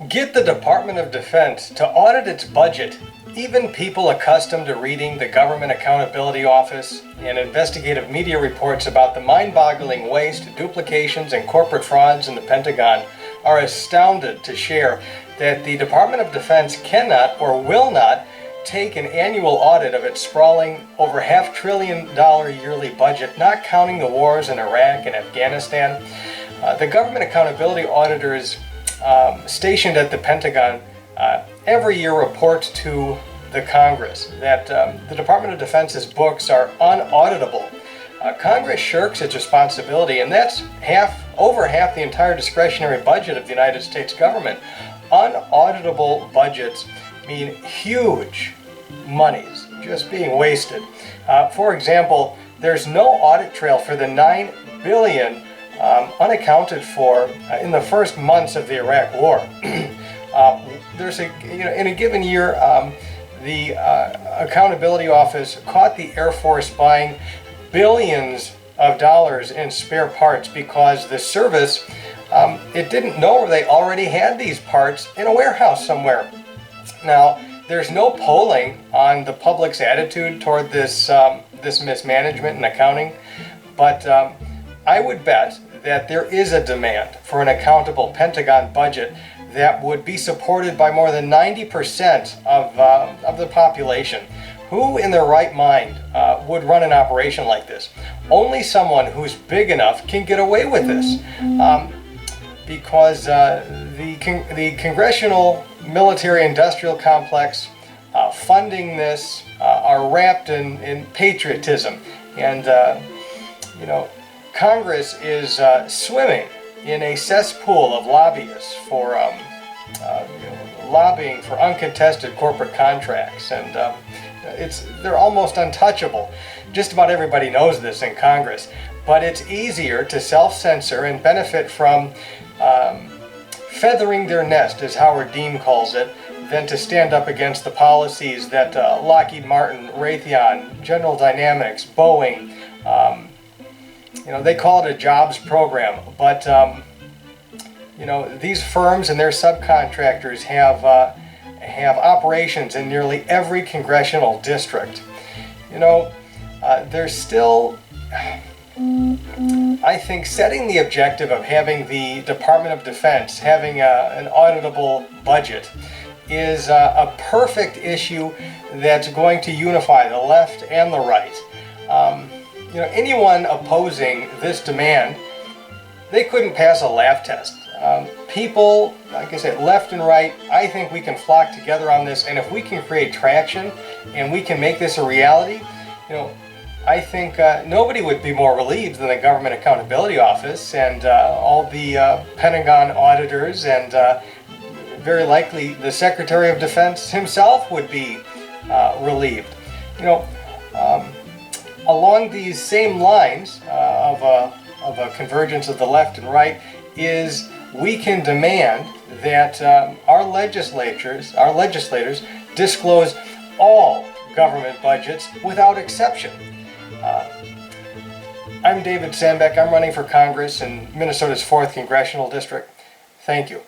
Get the Department of Defense to audit its budget. Even people accustomed to reading the Government Accountability Office and investigative media reports about the mind-boggling waste, duplications, and corporate frauds in the Pentagon are astounded to share that the Department of Defense cannot or will not take an annual audit of its sprawling over $500 billion yearly budget, not counting the wars in Iraq and Afghanistan. The Government Accountability Auditors stationed at the Pentagon every year report to the Congress that the Department of Defense's books are unauditable. Congress shirks its responsibility, and that's over half the entire discretionary budget of the United States government. Unauditable budgets mean huge monies just being wasted. For example, there's no audit trail for the $9 billion unaccounted for in the first months of the Iraq War. There's in a given year, the Accountability Office caught the Air Force buying billions of dollars in spare parts because the service it didn't know they already had these parts in a warehouse somewhere. Now, there's no polling on the public's attitude toward this mismanagement and accounting, but I would bet that there is a demand for an accountable Pentagon budget that would be supported by more than 90% of the population. Who in their right mind would run an operation like this? Only someone who's big enough can get away with this, because the Congressional Military-Industrial Complex funding this are wrapped in patriotism, and Congress is swimming in a cesspool of lobbyists for lobbying for uncontested corporate contracts, and they're almost untouchable. Just about everybody knows this in Congress, but it's easier to self-censor and benefit from feathering their nest, as Howard Dean calls it, than to stand up against the policies that Lockheed Martin, Raytheon, General Dynamics, Boeing, they call it a jobs program, but these firms and their subcontractors have operations in nearly every congressional district. There's still, I think, setting the objective of having the Department of Defense having an auditable budget is a perfect issue that's going to unify the left and the right. Anyone opposing this demand, they couldn't pass a laugh test. People, like I said, left and right, I think we can flock together on this, and if we can create traction and we can make this a reality, I think nobody would be more relieved than the Government Accountability Office and all the Pentagon auditors, and very likely the Secretary of Defense himself would be relieved. Along these same lines of a convergence of the left and right is we can demand that our legislators disclose all government budgets without exception. I'm David Sandbeck. I'm running for Congress in Minnesota's 4th Congressional District. Thank you.